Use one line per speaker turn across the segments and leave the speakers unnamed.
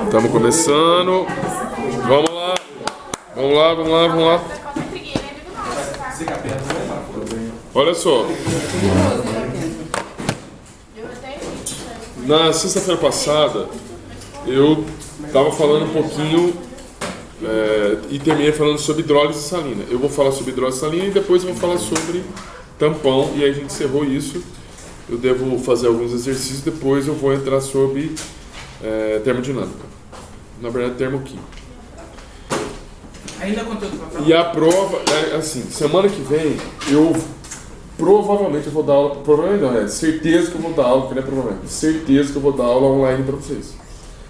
Estamos começando. Vamos lá. Vamos lá. Olha só. Na sexta-feira passada, eu estava falando um pouquinho e terminei falando sobre hidrólise salina. Eu vou falar sobre hidrólise salina e depois eu vou falar sobre tampão, e aí a gente encerrou isso. Eu devo fazer alguns exercícios, depois eu vou entrar sobre termodinâmica. Na verdade, termoquímica.
Ainda conteúdo para falar?
E a prova, assim, semana que vem, eu provavelmente vou dar aula, provavelmente não, certeza que eu vou dar aula, porque não é provavelmente, certeza que eu vou dar aula online para vocês.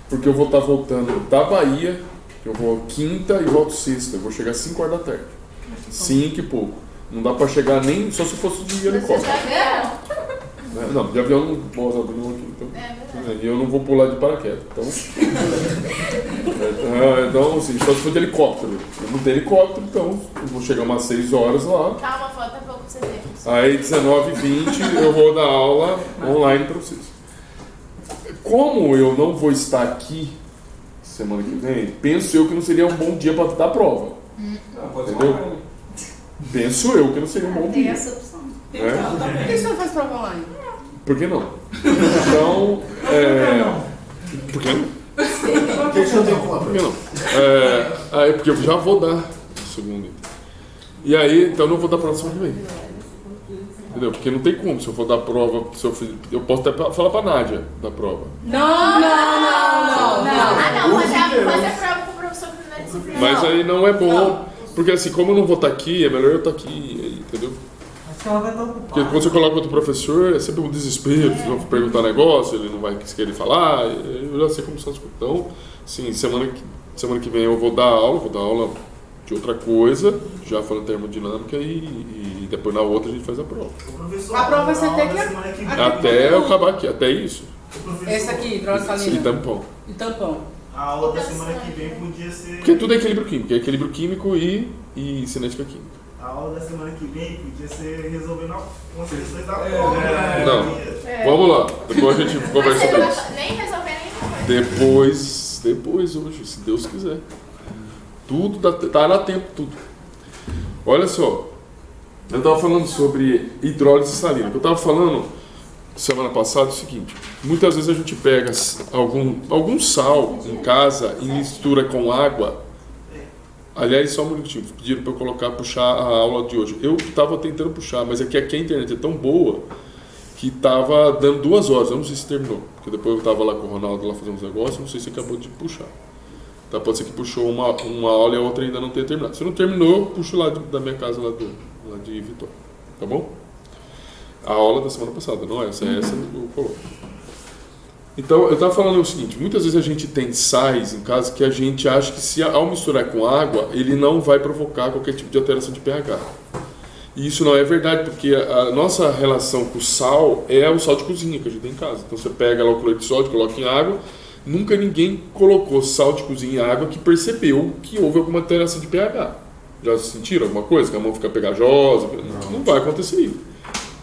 Porque eu vou estar voltando da Bahia, eu vou quinta e volto sexta, eu vou chegar às 5 horas da tarde. 5 e pouco. Não dá para chegar nem, só se fosse de helicóptero. Não, de avião não posso abrir aqui, então. E eu não vou pular de paraquedas. Então, assim, só se for de helicóptero. Eu não tenho helicóptero, então eu vou chegar umas 6 horas lá.
Calma, falta pouco pra você ver.
Aí, 19h20, eu vou dar aula online para vocês. Como eu não vou estar aqui semana que vem, penso eu que não seria um bom dia para dar prova. Entendeu? Penso eu que não seria um bom dia.
Tem essa opção.
Por que você não faz prova online?
Por que não? Então, por que não? Por que não? Porque eu já vou dar segundo. E aí, então eu não vou dar prova semana que vem. Entendeu? Porque não tem como, se eu for dar prova, eu posso até falar pra Nádia da prova.
Não.
Fazer a prova com o professor na disciplina.
Mas aí não é bom, porque assim, como eu não vou estar aqui, é melhor eu estar aqui, entendeu? Porque quando você coloca outro professor, é sempre um desespero, vocês vão perguntar negócio, ele não vai querer falar, eu já sei como são as coisas. Então, sim, semana que vem eu vou dar aula de outra coisa, já falando termodinâmica, e depois na outra a gente faz a prova.
A prova vai ser até
Até eu acabar aqui, até isso.
Essa aqui, hidrólise salina.
E tampão.
E tampão.
A aula da semana que vem podia ser...
Porque tudo é equilíbrio químico, e cinética química.
A aula da semana que vem podia ser resolvendo umas questões da prova.
Não, vamos lá, depois a gente conversa sobre isso.
Nem resolver nenhuma coisa.
Depois hoje, se Deus quiser. Tudo tá na tempo, tudo. Olha só, eu estava falando sobre hidrólise salina. Eu estava falando semana passada o seguinte: muitas vezes a gente pega algum sal em casa e mistura com água. Aliás, só um minutinho, pediram para eu puxar a aula de hoje. Eu estava tentando puxar, mas aqui a internet é tão boa que estava dando 2 horas. Eu não sei se terminou, porque depois eu estava lá com o Ronaldo lá fazendo uns negócios, não sei se acabou de puxar. Tá, pode ser que puxou uma aula e a outra ainda não tenha terminado. Se não terminou, eu puxo lá da minha casa, lá de Vitória. Tá bom? A aula da semana passada, não é essa, é essa eu coloco. Então, eu estava falando o seguinte: muitas vezes a gente tem sais em casa que a gente acha que, se ao misturar com água, ele não vai provocar qualquer tipo de alteração de pH. E isso não é verdade, porque a nossa relação com o sal é o sal de cozinha que a gente tem em casa. Então, você pega lá o cloreto de sódio, coloca em água. Nunca ninguém colocou sal de cozinha em água que percebeu que houve alguma alteração de pH. Já sentiram alguma coisa? Que a mão fica pegajosa? Não vai acontecer isso.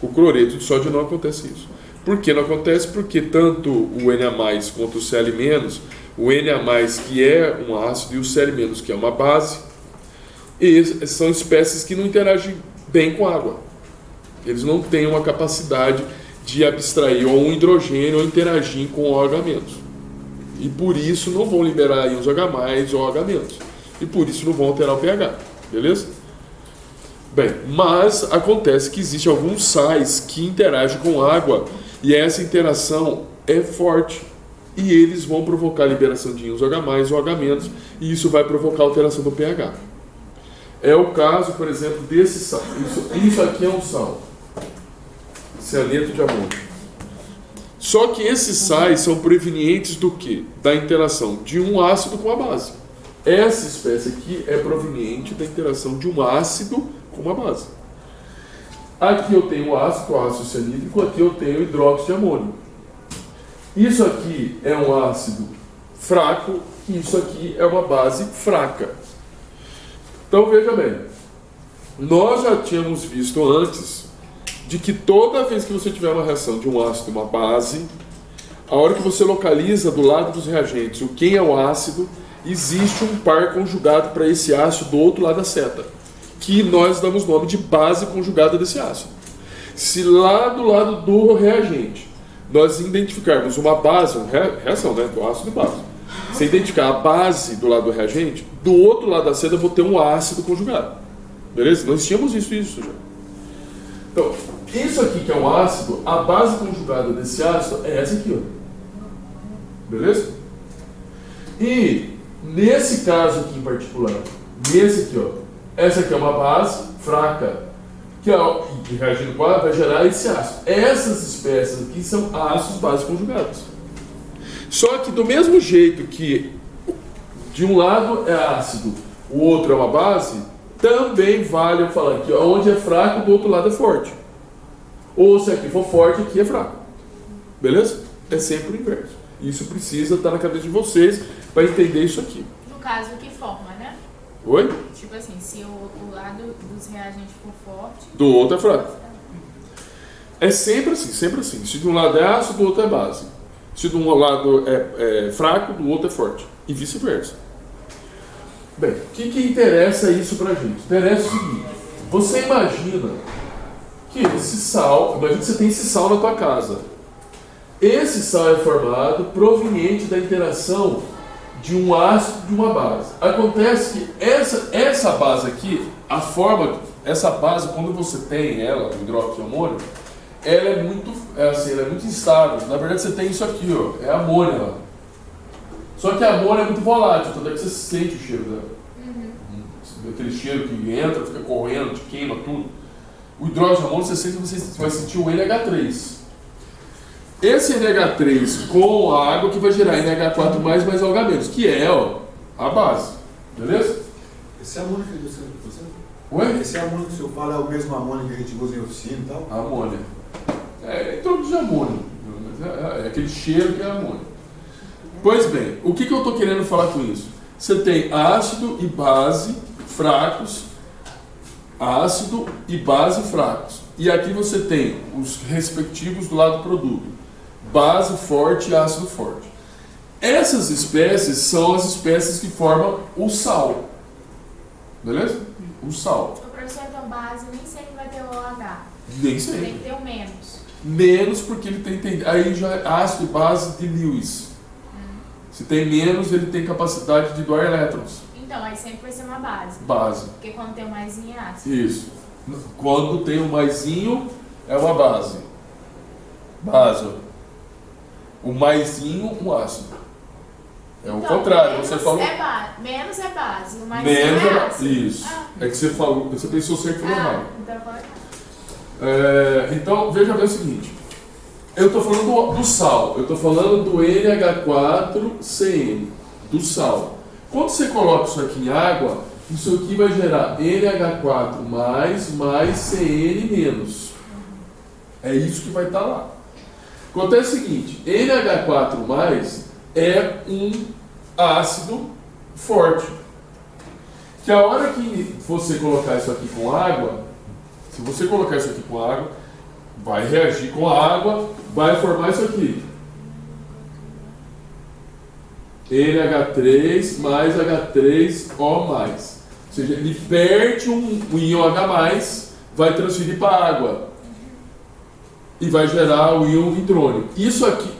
O cloreto de sódio não acontece isso. Por que não acontece? Porque tanto o Na+, quanto o Cl-, o Na+, que é um ácido, e o Cl-, que é uma base, são espécies que não interagem bem com a água. Eles não têm uma capacidade de abstrair ou um hidrogênio ou interagir com o OH-. E por isso não vão liberar íons H+, ou OH-. E por isso não vão alterar o pH. Beleza? Bem, mas acontece que existem alguns sais que interagem com água e essa interação é forte. E eles vão provocar a liberação de íons H+, ou OH-, e isso vai provocar a alteração do pH. É o caso, por exemplo, desse sal. Isso aqui é um sal. Cianeto de amônio. Só que esses sais são provenientes do quê? Da interação de um ácido com a base. Essa espécie aqui é proveniente da interação de um ácido com uma base. Aqui eu tenho o ácido cianídrico, aqui eu tenho o hidróxido de amônio. Isso aqui é um ácido fraco, isso aqui é uma base fraca. Então veja bem, nós já tínhamos visto antes de que toda vez que você tiver uma reação de um ácido e uma base, A hora que você localiza do lado dos reagentes o quem é o ácido, existe um par conjugado para esse ácido do outro lado da seta, que nós damos nome de base conjugada desse ácido. Se lá do lado do reagente nós identificarmos uma base, uma reação, né, do ácido e base, se identificar a base do lado do reagente, do outro lado da seta eu vou ter um ácido conjugado. Beleza? Nós tínhamos visto isso já. Então, isso aqui que é um ácido, a base conjugada desse ácido é essa aqui, ó. Beleza? E nesse caso aqui em particular, nesse aqui, ó, essa aqui é uma base fraca, que reagindo com a vai gerar esse ácido. Essas espécies aqui são ácidos base conjugados. Só que do mesmo jeito que de um lado é ácido, o outro é uma base, também vale eu falar que onde é fraco, do outro lado é forte. Ou se aqui for forte, aqui é fraco. Beleza? É sempre o inverso. Isso precisa estar na cabeça de vocês para entender isso aqui.
No caso, o que forma, né?
Oi?
Tipo assim, se o lado dos reagentes for forte...
Do outro é fraco. É sempre assim, sempre assim. Se de um lado é ácido, do outro é base. Se de um lado é fraco, do outro é forte. E vice-versa. Bem, o que interessa isso pra gente? Interessa o seguinte: você imagina que esse sal, imagina que você tem esse sal na tua casa. Esse sal é formado proveniente da interação de um ácido e de uma base. Acontece que essa base aqui, a forma, essa base, quando você tem ela, o hidróxido de amônio, ela é muito instável. Na verdade, você tem isso aqui, ó, é amônia lá. Só que a amônia é muito volátil, tanto é que você sente o cheiro dela. Aquele cheiro que entra, fica correndo, te queima tudo. O hidróxido de amônio, você vai sentir o NH3. Esse NH3 com a água que vai gerar NH4 mais OH-, que é, ó, a base. Beleza?
Esse amônio que você
Ué?
Esse amônio que o senhor fala é o mesmo amônio que a gente usa em oficina e tal?
Amônia. É em torno de amônio. É aquele cheiro que é amônio. Pois bem, o que eu estou querendo falar com isso? Você tem ácido e base fracos, ácido e base fracos. E aqui você tem os respectivos do lado do produto: base forte e ácido forte. Essas espécies são as espécies que formam o sal. Beleza? O sal.
O professor, então, base nem sempre vai ter o OH.
Nem sempre.
Tem que ter o menos.
Menos porque ele tem... Aí já é ácido e base de Lewis. Se tem menos, ele tem capacidade de doar elétrons.
Então, aí sempre vai ser uma base.
Base.
Porque quando tem o maisinho é ácido.
Isso. Quando tem o maisinho, é uma base. Base. O maisinho, um ácido. É o
Então,
contrário.
menos
Você falou...
menos é base, o maisinho
Menos
é
é
ácido.
Isso. É que você falou, você pensou certo e falou errado.
Então eu falei
Então, veja bem o seguinte. Eu estou falando do sal. Eu estou falando do NH4CN. Do sal. Quando você coloca isso aqui em água, isso aqui vai gerar NH4 mais CN menos. É isso que vai estar lá. Acontece o seguinte: NH4 mais é um ácido forte. Que a hora que você colocar isso aqui com água, se você colocar isso aqui com água, vai reagir com a água, vai formar isso aqui. NH3 mais H3O+. Ou seja, ele perde um íon H+, vai transferir para a água. E vai gerar o íon nitrônio. Isso aqui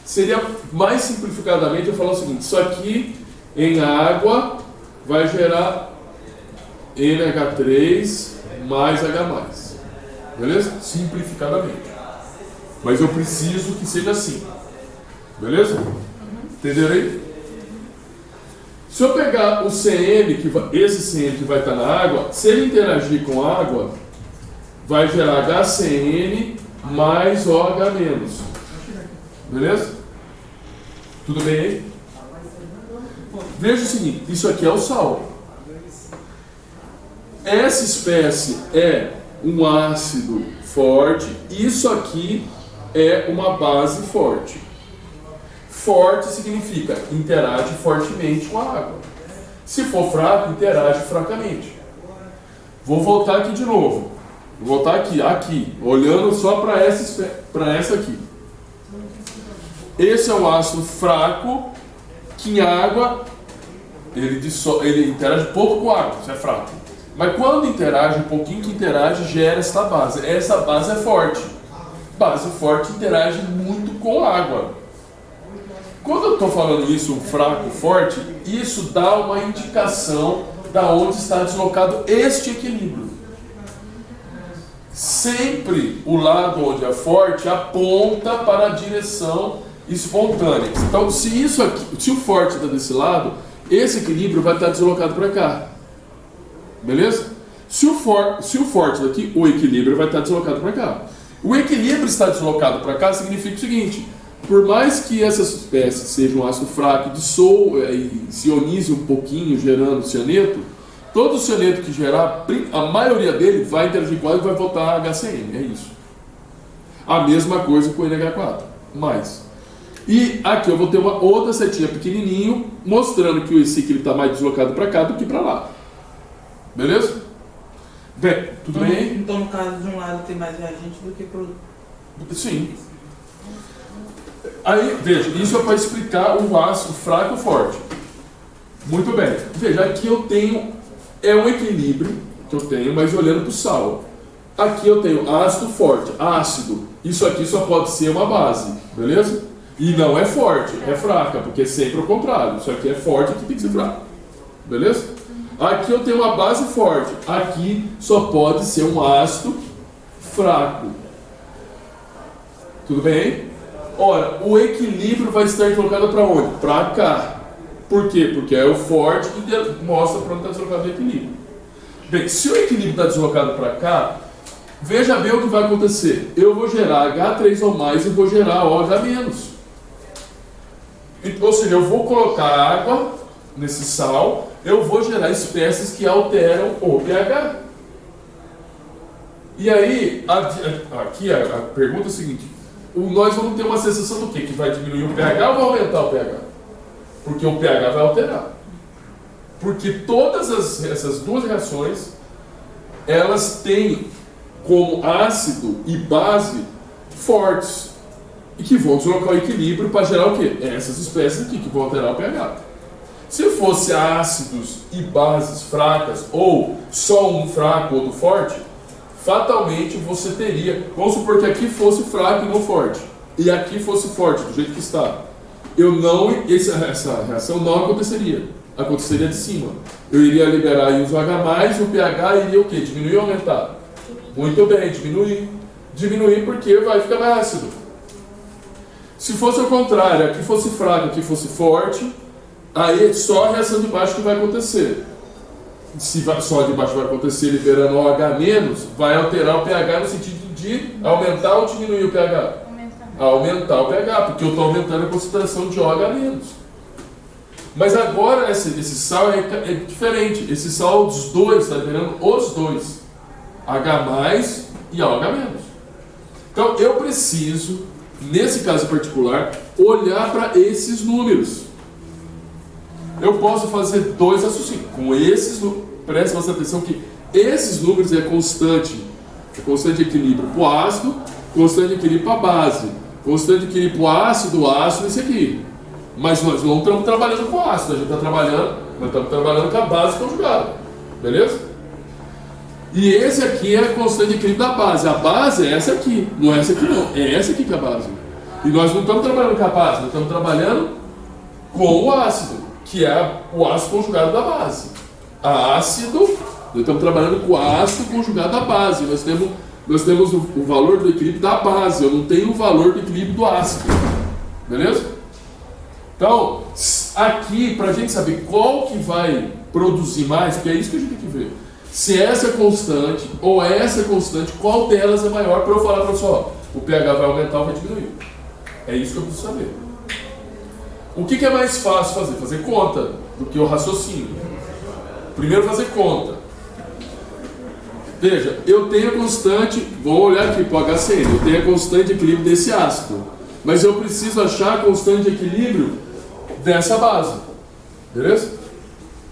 seria, mais simplificadamente, eu falar o seguinte: isso aqui em água vai gerar NH3 mais H+. Beleza? Simplificadamente. Mas eu preciso que seja assim. Beleza? Entenderam aí? Se eu pegar o CN, esse CN que vai estar na água, se ele interagir com a água, vai gerar HCN mais OH-. Beleza? Tudo bem aí? Veja o seguinte: isso aqui é o sal. Essa espécie é um ácido forte, isso aqui é uma base forte. Forte significa interage fortemente com a água. Se for fraco, interage fracamente. Vou voltar aqui de novo. Vou voltar aqui, olhando só para essa aqui. Esse é um ácido fraco que em água ele interage pouco com água, isso é fraco. Mas quando interage, um pouquinho que interage, gera essa base. Essa base é forte. Base forte interage muito com água. Quando eu estou falando isso, fraco, forte, isso dá uma indicação da onde está deslocado este equilíbrio. Sempre o lado onde é forte aponta para a direção espontânea. Então, se o forte está desse lado, esse equilíbrio vai estar deslocado para cá. Beleza? Se o forte daqui, o equilíbrio vai estar deslocado para cá. O equilíbrio está deslocado para cá significa o seguinte: por mais que essas espécies sejam um ácido fraco e se ionize um pouquinho, gerando cianeto, todo cianeto que gerar, a maioria dele vai interagir com água e vai voltar a HCN. É isso. A mesma coisa com o NH4. Mais. E aqui eu vou ter uma outra setinha pequenininho, mostrando que esse equilíbrio está mais deslocado para cá do que para lá. Beleza? Bem, tudo bem?
Então, no caso de um lado tem mais reagente do que produto.
Sim. Aí, veja, isso é para explicar o ácido fraco e forte. Muito bem. Veja, aqui eu tenho, é um equilíbrio que eu tenho, mas olhando para o sal. Aqui eu tenho ácido forte, ácido. Isso aqui só pode ser uma base, beleza? E não é forte, é fraca, porque é sempre o contrário. Isso aqui é forte, aqui tem que ser fraco. Beleza? Aqui eu tenho uma base forte. Aqui só pode ser um ácido fraco. Tudo bem? Ora, o equilíbrio vai estar deslocado para onde? Para cá. Por quê? Porque é o forte que mostra para onde está deslocado o equilíbrio. Bem, se o equilíbrio está deslocado para cá, veja bem o que vai acontecer. Eu vou gerar H3 ou mais e vou gerar OH-. Ou seja, eu vou colocar água nesse sal, eu vou gerar espécies que alteram o pH. E aí, aqui a pergunta é a seguinte: nós vamos ter uma sensação do quê? Que vai diminuir o pH ou vai aumentar o pH? Porque o pH vai alterar. Porque todas essas duas reações, elas têm como ácido e base fortes. E que vão deslocar o equilíbrio para gerar o quê? Essas espécies aqui, que vão alterar o pH. Se fosse ácidos e bases fracas, ou só um fraco ou outro forte, fatalmente você teria, vamos supor que aqui fosse fraco e não forte, e aqui fosse forte, do jeito que está. Essa reação não aconteceria. Aconteceria de cima. Eu iria liberar aí os H+, e o pH iria o quê? Diminuir ou aumentar? Muito bem, diminuir. Diminuir porque vai ficar mais ácido. Se fosse o contrário, aqui fosse fraco, aqui fosse forte, aí só a reação de baixo que vai acontecer. Se só de baixo vai acontecer liberando OH-, vai alterar o pH no sentido de aumentar ou diminuir o pH? Aumentar o pH, porque eu estou aumentando a concentração de OH-. Mas agora esse sal é diferente. Esse sal dos dois está liberando os dois. H+ e OH-. Então eu preciso, nesse caso particular, olhar para esses números. Eu posso fazer dois raciocínios. Com esses, preste bastante atenção que esses números é constante de equilíbrio para o ácido, constante de equilíbrio para a base, constante de equilíbrio para o ácido esse aqui. Mas nós não estamos trabalhando com ácido, nós estamos trabalhando com a base conjugada. Beleza? E esse aqui é a constante de equilíbrio da base. A base é essa aqui, não é essa aqui não. É essa aqui que é a base. E nós não estamos trabalhando com a base, nós estamos trabalhando com o ácido, que é o ácido conjugado da base. Nós estamos trabalhando com o ácido conjugado da base. Nós temos o valor do equilíbrio da base, eu não tenho o valor do equilíbrio do ácido. Beleza? Então, aqui, para a gente saber qual que vai produzir mais, porque é isso que a gente tem que ver. Se essa é constante ou essa é constante, qual delas é maior para eu falar para você, ó, o pH vai aumentar ou vai diminuir. É isso que eu preciso saber. O que é mais fácil fazer? Fazer conta do que o raciocínio. Primeiro fazer conta. Veja, eu tenho a constante, vou olhar aqui para o HCN, eu tenho a constante de equilíbrio desse ácido. Mas eu preciso achar a constante de equilíbrio dessa base. Beleza?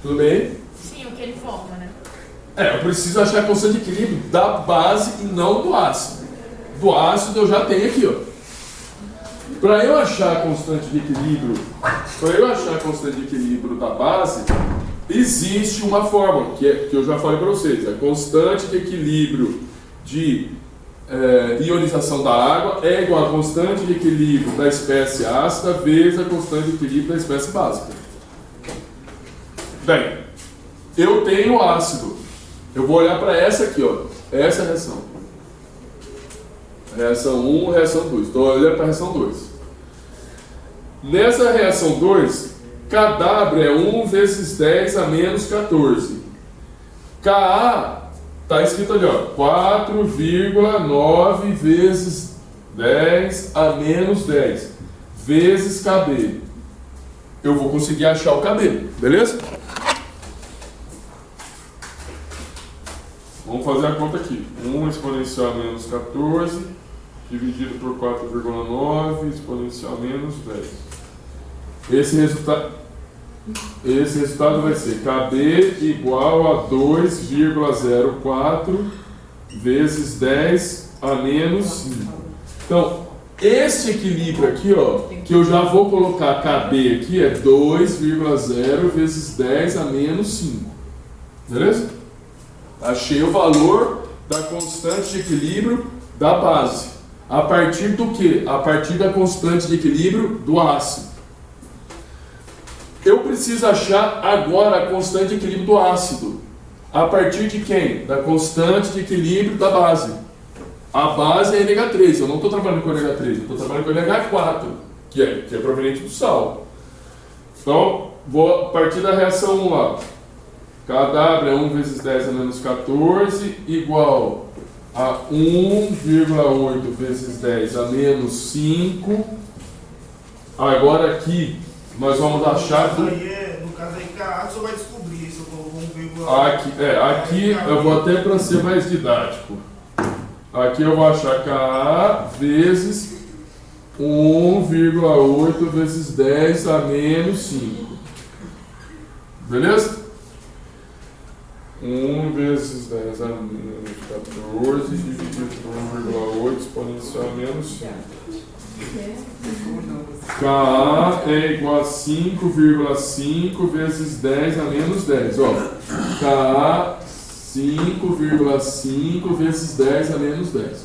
Tudo bem?
Sim, o que ele forma, né?
Eu preciso achar a constante de equilíbrio da base e não do ácido. Do ácido eu já tenho aqui, ó. Para eu achar a constante de equilíbrio, da base, existe uma fórmula, que eu já falei para vocês, a constante de equilíbrio de ionização da água é igual à constante de equilíbrio da espécie ácida vezes a constante de equilíbrio da espécie básica. Bem, eu tenho ácido, eu vou olhar para essa aqui, ó, essa reação. Reação 1, reação 2. Estou olhando para a reação 2. Nessa reação 2, Kw é 1 vezes 10 a menos 14. Ka está escrito ali, ó, 4,9 vezes 10 a menos 10 vezes Kb. Eu vou conseguir achar o Kb, beleza? Vamos fazer a conta aqui. 1 exponencial menos 14 dividido por 4,9 exponencial menos 10. Esse resultado vai ser Kb igual a 2,04 vezes 10 a menos 5. Então, esse equilíbrio aqui, ó, que eu já vou colocar Kb aqui, é 2,0 vezes 10 a menos 5. Beleza? Achei o valor da constante de equilíbrio da base. A partir do quê? A partir da constante de equilíbrio do ácido. Eu preciso achar agora a constante de equilíbrio do ácido. A partir de quem? Da constante de equilíbrio da base. A base é NH3. Eu não estou trabalhando com NH3, eu estou trabalhando com NH4, que é proveniente do sal. Então, vou a partir da reação 1 lá. Kw é 1 vezes 10 a menos 14 igual a 1,8 vezes 10 a menos 5. Agora aqui nós vamos achar...
No caso aí, Ka, você vai descobrir isso. Vamos ver
aqui eu vou até para ser mais didático. Aqui eu vou achar Ka vezes 1,8 vezes 10 a menos 5. Beleza? 1 vezes 10 a menos 14 dividido por 1,8 exponencial menos 5. Ka é igual a 5,5 vezes 10 a menos 10. Ó, Ka 5,5 vezes 10 a menos 10.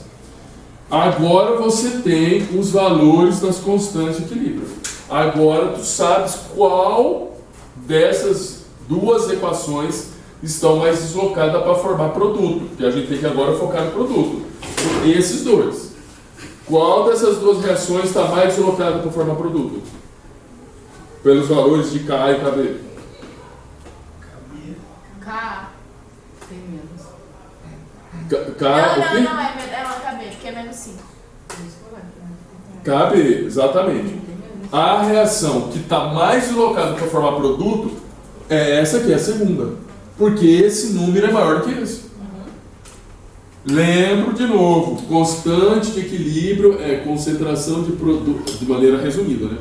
Agora você tem os valores das constantes de equilíbrio. Agora tu sabes qual dessas duas equações estão mais deslocadas para formar produto. Porque a gente tem que agora focar no produto. Esses dois. Qual dessas duas reações está mais deslocada para formar produto? Pelos valores de Ka e Kb.
K.
Tem menos.
K, o quê?
Não, é Kb, porque é menos 5.
Kb, exatamente. A reação que está mais deslocada para formar produto é essa aqui, a segunda. Porque esse número é maior que esse. Lembro de novo, constante de equilíbrio é concentração de produto, de maneira resumida, né?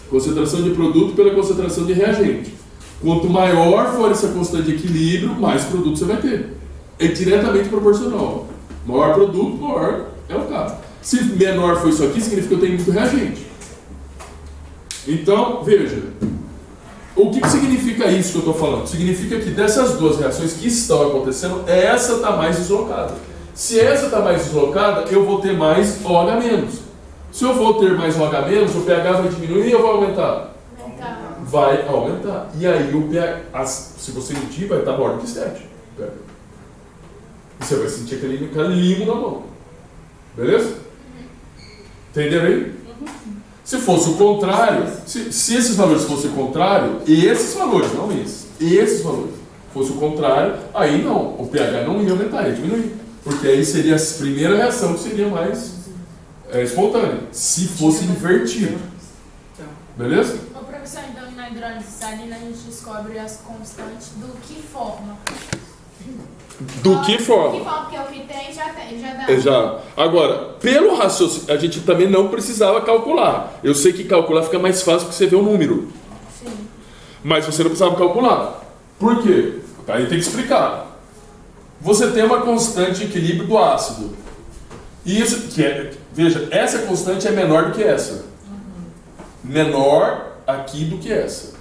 Concentração de produto pela concentração de reagente. Quanto maior for essa constante de equilíbrio, mais produto você vai ter. É diretamente proporcional. Maior produto, maior é o K. Se menor for isso aqui, significa que eu tenho muito reagente. Então, veja. O que significa isso que eu estou falando? Significa que dessas duas reações que estão acontecendo, essa está mais deslocada. Se essa está mais deslocada, eu vou ter mais OH-. Se eu vou ter mais OH-, o pH vai diminuir ou vai aumentar? Vai aumentar. E aí o pH, se você medir, vai estar maior que 7. E você vai sentir aquele limo na mão. Beleza? Entenderam aí? Se fosse o contrário, se esses valores fossem o contrário, esses valores, não esses valores, fosse o contrário, aí não, o pH não ia aumentar, ia diminuir. Porque aí seria a primeira reação que seria mais espontânea, se fosse invertido. Beleza?
Ô professor, então na hidrólise salina a gente descobre as constantes do que forma.
Do que forma?
Do que forma, porque o que tem já dá.
Já. Agora, pelo raciocínio, a gente também não precisava calcular. Eu sei que calcular fica mais fácil porque você vê o número.
Sim.
Mas você não precisava calcular. Por quê? Aí tem que explicar. Você tem uma constante de equilíbrio do ácido. E isso, Veja, essa constante é menor do que essa. Menor aqui do que essa.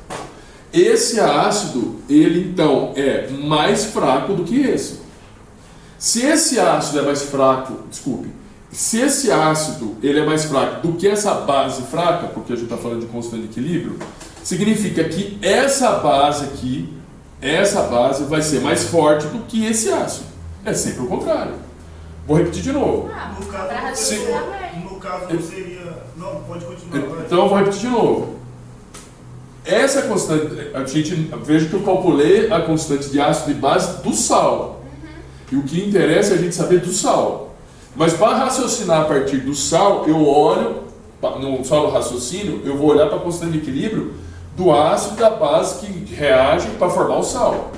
Esse ácido, ele então é mais fraco do que esse. Se esse ácido é mais fraco, se esse ácido ele é mais fraco do que essa base fraca, porque a gente está falando de constante de equilíbrio, significa que essa base aqui, essa base vai ser mais forte do que esse ácido. É sempre o contrário. Vou repetir de novo.
No caso,
pra
você-
raciocinar
no caso não seria. Não, pode continuar. vai.
Então eu vou repetir de novo. Essa constante, veja que eu calculei a constante de ácido de base do sal. E o que interessa é a gente saber do sal. Mas para raciocinar a partir do sal, eu olho, no só no raciocínio, eu vou olhar para a constante de equilíbrio do ácido e da base que reagem para formar o sal.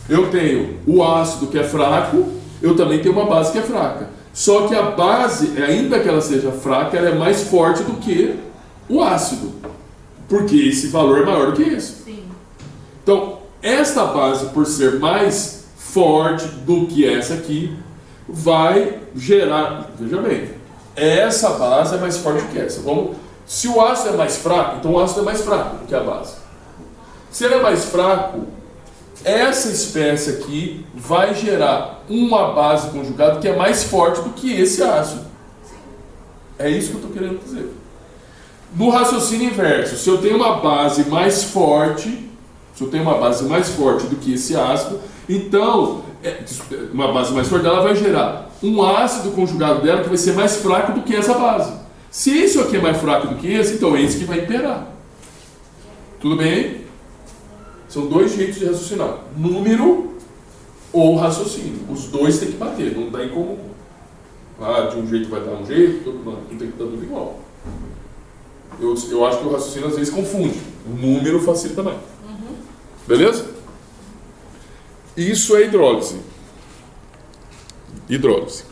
Eu tenho o ácido que é fraco, eu também tenho uma base que é fraca. Só que a base, ainda que ela seja fraca, ela é mais forte do que o ácido. Porque esse valor é maior do que esse.
Sim.
Então, esta base, por ser mais forte do que essa aqui, vai gerar... Veja bem, essa base é mais forte do que essa. Se o ácido é mais fraco, então o ácido é mais fraco do que a base. Se ele é mais fraco, essa espécie aqui vai gerar uma base conjugada que é mais forte do que esse ácido. É isso que eu estou querendo dizer. No raciocínio inverso, se eu tenho uma base mais forte, do que esse ácido, então, uma base mais forte dela vai gerar um ácido conjugado dela que vai ser mais fraco do que essa base. Se isso aqui é mais fraco do que esse, então é esse que vai imperar. Tudo bem? São dois jeitos de raciocinar: número ou raciocínio. Os dois tem que bater, não dá em comum. De um jeito vai dar um jeito, não tem que dar tudo igual. Eu acho que o raciocínio às vezes confunde. O número facilita mais. Beleza? Isso é hidrólise. Hidrólise.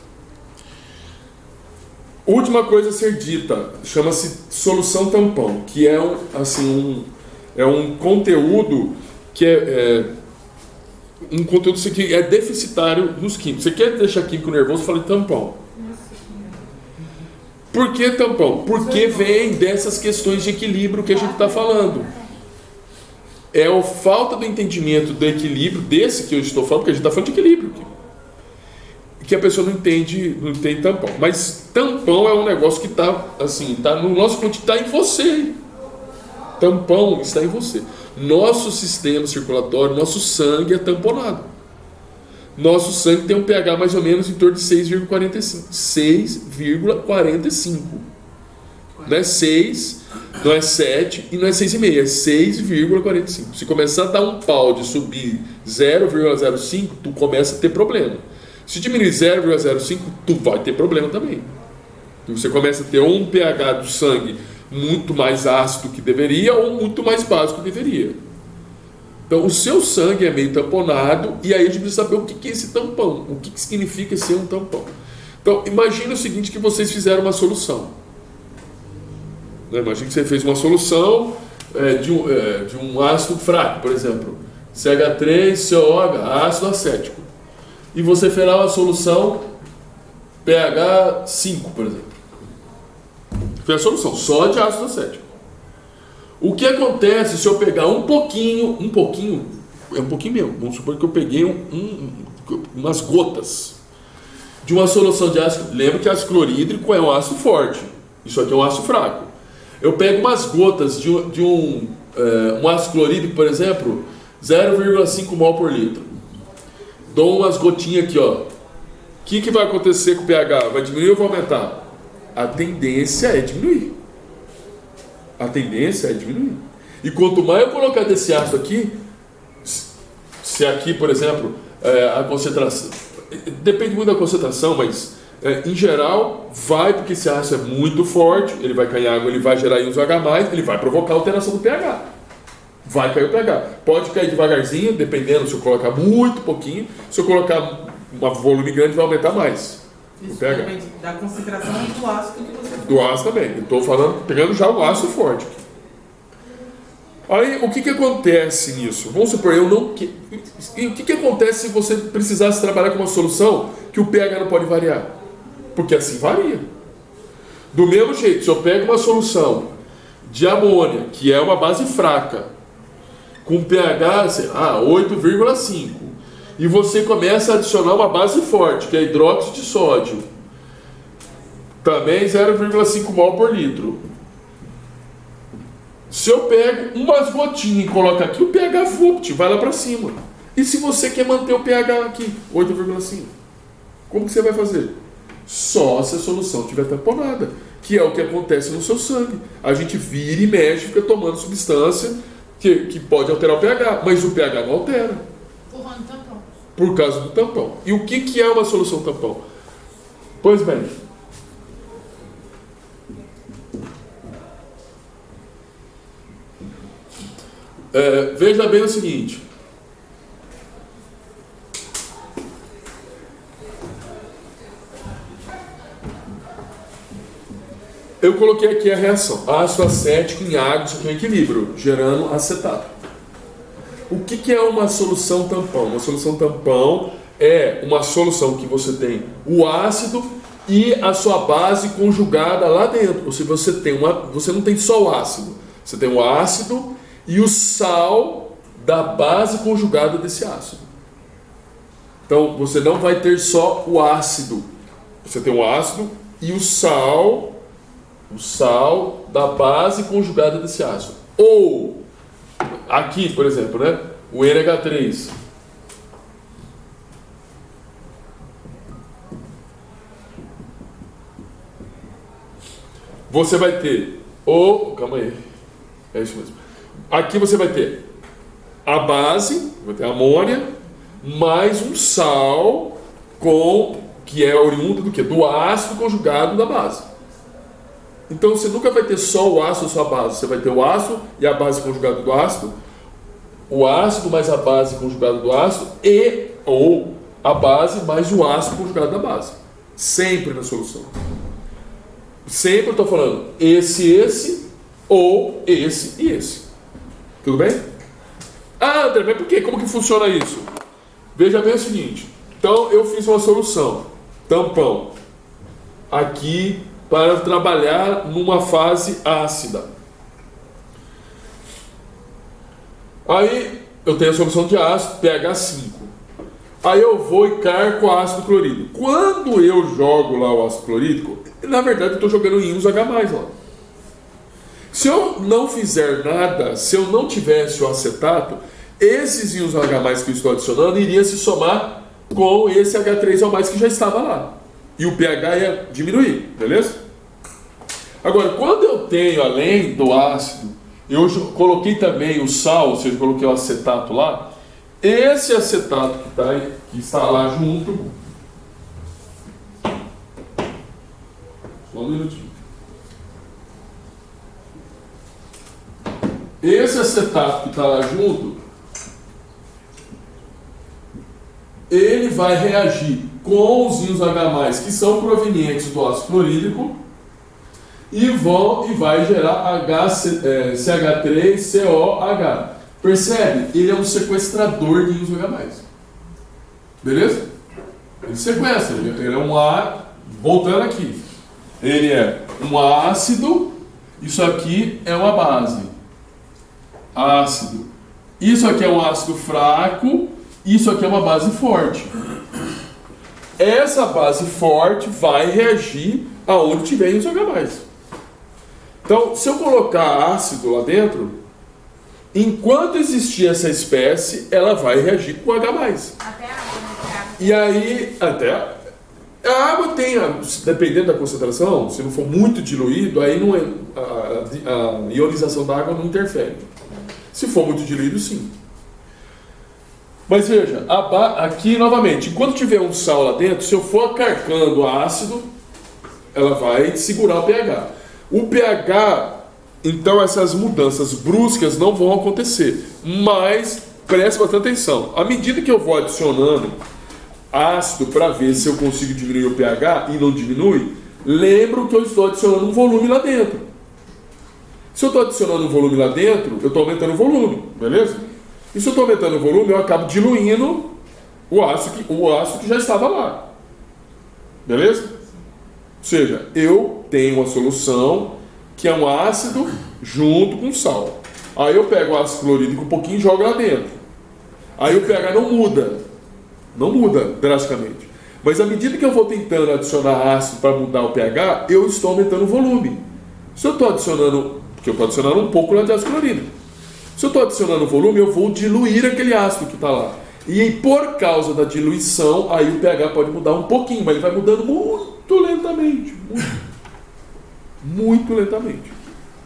Última coisa a ser dita, chama-se solução tampão, que é um conteúdo que um conteúdo que é deficitário nos químicos. Você quer deixar químico nervoso, fala de tampão. Por que tampão? Porque vem dessas questões de equilíbrio que a gente está falando. É a falta do entendimento do equilíbrio, desse que eu estou falando, porque a gente está falando de equilíbrio aqui, que a pessoa não entende tampão. Mas tampão é um negócio que está assim, tá no nosso corpo, está em você. Tampão está em você. Nosso sistema circulatório, nosso sangue é tamponado. Nosso sangue tem um pH mais ou menos em torno de 6,45. 6,45. Não é 6, não é 7 e não é 6,5. É 6,45. Se começar a dar um pau de subir 0,05, tu começa a ter problema. Se diminuir 0,05, tu vai ter problema também. Você começa a ter um pH do sangue muito mais ácido que deveria ou muito mais básico que deveria. Então, o seu sangue é meio tamponado e aí a gente precisa saber o que é esse tampão, o que significa ser um tampão. Então, imagine o seguinte, que vocês fizeram uma solução. Imagine que você fez uma solução de um ácido fraco, por exemplo, CH3COH, ácido acético. E você fez lá uma solução pH 5, por exemplo. Fez a solução só de ácido acético. O que acontece se eu pegar um pouquinho mesmo, vamos supor que eu peguei umas gotas de uma solução de ácido, lembra que ácido clorídrico é um ácido forte, isso aqui é um ácido fraco. Eu pego umas gotas de um ácido clorídrico, por exemplo, 0,5 mol por litro, dou umas gotinhas aqui, ó. O que vai acontecer com o pH? Vai diminuir ou vai aumentar? A tendência é diminuir. E quanto mais eu colocar desse ácido aqui, se aqui, por exemplo, a concentração, depende muito da concentração, mas em geral vai, porque esse ácido é muito forte, ele vai cair em água, ele vai gerar íons OH+, ele vai provocar alteração do pH. Vai cair o pH. Pode cair devagarzinho, dependendo se eu colocar muito pouquinho, se eu colocar um volume grande vai aumentar mais.
Isso
o pH.
depende da concentração e do ácido que você falou.
Do ácido também. Eu estou falando, pegando já o ácido forte. Aí, o que acontece nisso? Vamos supor, o que acontece se você precisasse trabalhar com uma solução que o pH não pode variar? Porque assim varia. Do mesmo jeito, se eu pego uma solução de amônia, que é uma base fraca, com pH, sei lá, 8,5, e você começa a adicionar uma base forte, que é hidróxido de sódio, também 0,5 mol por litro. Se eu pego umas gotinhas e coloco aqui, o pH vai lá para cima. E se você quer manter o pH aqui, 8,5, como que você vai fazer? Só se a solução estiver tamponada, que é o que acontece no seu sangue. A gente vira e mexe, fica tomando substância que pode alterar o pH, mas o pH não altera. Por causa do tampão. E o que é uma solução tampão? Pois bem, veja bem o seguinte. Eu coloquei aqui a reação. Ácido acético em água, isso aqui é um equilíbrio, gerando acetato. O que é uma solução tampão? Uma solução tampão é uma solução que você tem o ácido e a sua base conjugada lá dentro. Ou seja, você não tem só o ácido. Você tem o ácido e o sal da base conjugada desse ácido. Então, você não vai ter só o ácido. Você tem o ácido e o sal da base conjugada desse ácido. Ou, aqui, por exemplo, né, o NH3. Você vai ter calma aí. É isso mesmo. Aqui você vai ter a base, vai ter a amônia, mais um sal que é oriundo do quê? Do ácido conjugado da base. Então você nunca vai ter só o ácido só a base. Você vai ter o ácido e a base conjugada do ácido, o ácido mais a base conjugada do ácido ou a base mais o ácido conjugado da base. Sempre na solução. Sempre eu estou falando esse ou esse e esse. Tudo bem? Ah, André, mas por quê? Como que funciona isso? Veja bem o seguinte. Então eu fiz uma solução, tampão, aqui para trabalhar numa fase ácida. Aí eu tenho a solução de ácido, pH 5. Aí eu vou e carco o ácido clorídrico. Quando eu jogo lá o ácido clorídrico, na verdade eu estou jogando íons H+, lá. Se eu não fizer nada, se eu não tivesse o acetato, esses íons H+, que eu estou adicionando iriam se somar com esse H3O+, que já estava lá. E o pH ia diminuir, beleza? Agora, quando eu tenho, além do ácido, eu coloquei também o sal, ou seja, coloquei o acetato lá, esse acetato que está lá junto... Só um minutinho. Esse acetato que está lá junto, ele vai reagir com os íons H+, que são provenientes do ácido clorídrico, e vai gerar CH3COH. Percebe? Ele é um sequestrador de íons H+. Beleza? Ele sequestra, ele é um voltando aqui. Ele é um ácido, isso aqui é uma base. Ácido. Isso aqui é um ácido fraco, isso aqui é uma base forte. Essa base forte vai reagir aonde tiver íons H+. Então, se eu colocar ácido lá dentro, enquanto existir essa espécie, ela vai reagir com H+.
Até a água, né?
E aí, até a água tem, dependendo da concentração, se não for muito diluído, aí não é, a ionização da água não interfere. Se for muito diluído, sim. Mas veja, aqui novamente, enquanto tiver um sal lá dentro, se eu for carcando ácido, ela vai segurar o pH. O pH, então essas mudanças bruscas não vão acontecer, mas preste bastante atenção. À medida que eu vou adicionando ácido para ver se eu consigo diminuir o pH e não diminui, lembro que eu estou adicionando um volume lá dentro. Se eu estou adicionando um volume lá dentro, eu estou aumentando o volume, beleza? E se eu estou aumentando o volume, eu acabo diluindo o ácido que já estava lá. Beleza? Ou seja, eu tem uma solução que é um ácido junto com sal. Aí eu pego o ácido clorídrico um pouquinho e jogo lá dentro. Aí o pH não muda drasticamente. Mas à medida que eu vou tentando adicionar ácido para mudar o pH, eu estou aumentando o volume. Se eu estou adicionando, porque eu estou adicionando um pouco de ácido clorídrico. Se eu estou adicionando volume, eu vou diluir aquele ácido que está lá. E aí, por causa da diluição, aí o pH pode mudar um pouquinho, mas ele vai mudando muito lentamente. Muito lentamente.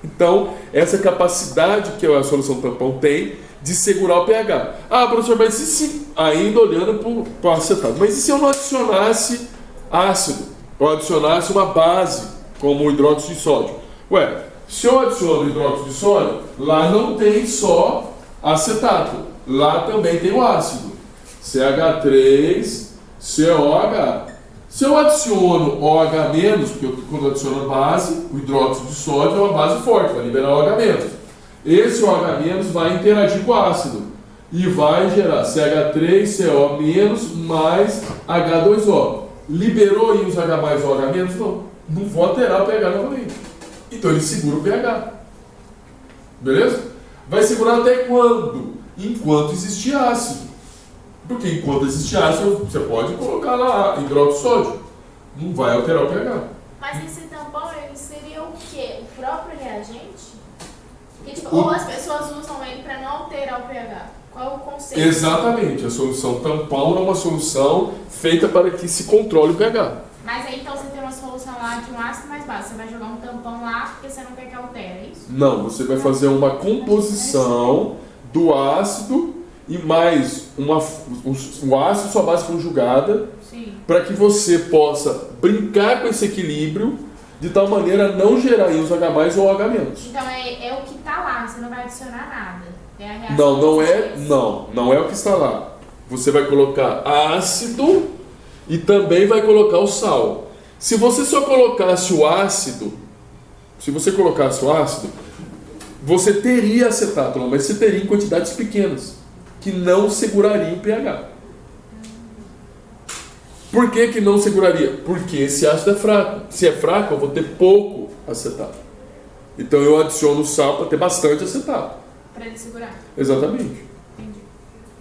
Então, essa capacidade que a solução tampão tem de segurar o pH. Ah, professor, mas e se, ainda olhando para o acetato, mas e se eu não adicionasse ácido? Eu adicionasse uma base, como o hidróxido de sódio? Ué, se eu adiciono hidróxido de sódio, lá não tem só acetato, lá também tem o ácido. CH3COH. Se eu adiciono OH-, porque quando eu adiciono base, o hidróxido de sódio é uma base forte, vai liberar OH-. Esse OH- vai interagir com o ácido e vai gerar CH3CO- mais H2O. Liberou íons H mais OH-? Não vou alterar o pH novamente. Então ele segura o pH. Beleza? Vai segurar até quando? Enquanto existir ácido. Porque enquanto existir ácido, você pode colocar lá hidróxido de sódio. Não vai alterar o pH.
Mas esse tampão, ele seria o quê? O próprio reagente? Porque, tipo, ou as pessoas usam ele para não alterar o pH. Qual é o conceito?
Exatamente. A solução tampão é uma solução feita para que se controle o pH.
Mas aí então você tem uma solução lá de um ácido mais baixo. Você vai jogar um tampão lá porque você não quer que altere, é isso?
Não, você vai fazer uma composição do ácido e mais o ácido sua base conjugada para que você possa brincar com esse equilíbrio de tal maneira a não gerar íons H+, ou OH-.
Então é o que está lá, você não vai adicionar nada. É a reação
não é o que está lá. Você vai colocar ácido e também vai colocar o sal. Se você só colocasse o ácido, você teria acetato, mas você teria em quantidades pequenas, que não segurariam o pH. Por que não seguraria? Porque esse ácido é fraco. Se é fraco, eu vou ter pouco acetato. Então eu adiciono sal para ter bastante acetato.
Para ele segurar.
Exatamente.
Entendi.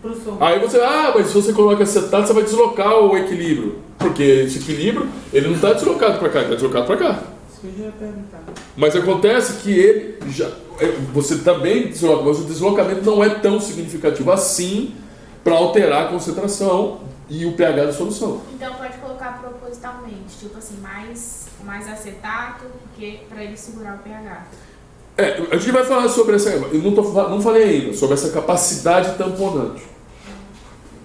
Professor,
Aí você, mas se você coloca acetato, você vai deslocar o equilíbrio. Porque esse equilíbrio, ele não está deslocado para cá, ele está deslocado para cá.
isso que eu ia perguntar.
Mas acontece que ele já, você também desloca, mas o deslocamento não é tão significativo assim para alterar a concentração e o pH da solução.
Então pode colocar propositalmente, tipo assim, mais acetato, porque para ele segurar o pH.
A gente vai falar sobre essa. Eu não falei ainda sobre essa capacidade tamponante.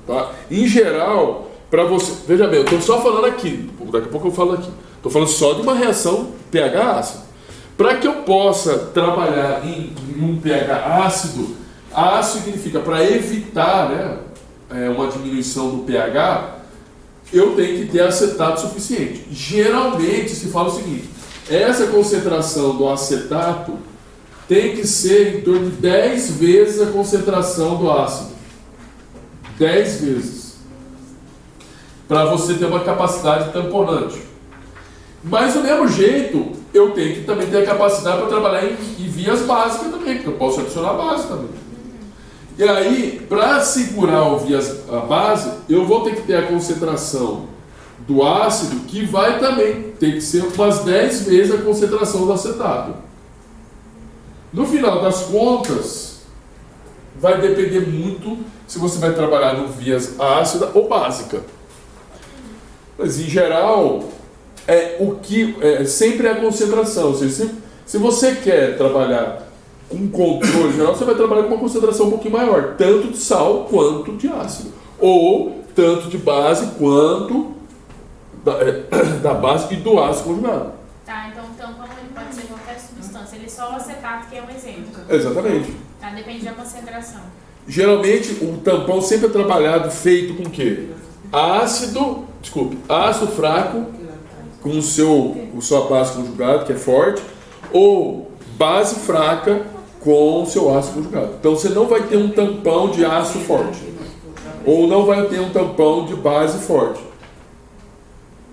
Tá? Em geral, para você. Veja bem, eu estou só falando aqui. Daqui a pouco eu falo aqui. Estou falando só de uma reação pH ácido. Para que eu possa trabalhar em um pH ácido, ácido significa para evitar, né, uma diminuição do pH, eu tenho que ter acetato suficiente. Geralmente se fala o seguinte: essa concentração do acetato tem que ser em torno de 10 vezes a concentração do ácido. 10 vezes. Para você ter uma capacidade tamponante. Mas do mesmo jeito, eu tenho que também ter a capacidade para trabalhar em vias básicas também, porque eu posso adicionar base também. E aí, para segurar a base, eu vou ter que ter a concentração do ácido, que vai também ter que ser umas 10 vezes a concentração do acetato. No final das contas, vai depender muito se você vai trabalhar no vias ácida ou básica. Mas, em geral, sempre é a concentração. Ou seja, se você quer trabalhar com controle geral, você vai trabalhar com uma concentração um pouquinho maior, tanto de sal quanto de ácido. Ou tanto de base quanto da base e do ácido conjugado.
Tá, então o tampão ele pode ser qualquer substância, ele é só o acetato que é um exemplo.
Exatamente.
Tá, depende da concentração.
Geralmente o tampão sempre é trabalhado feito com o quê? Ácido fraco com sua base conjugada, que é forte, ou base fraca com o seu ácido conjugado. Então você não vai ter um tampão de ácido forte, ou não vai ter um tampão de base forte.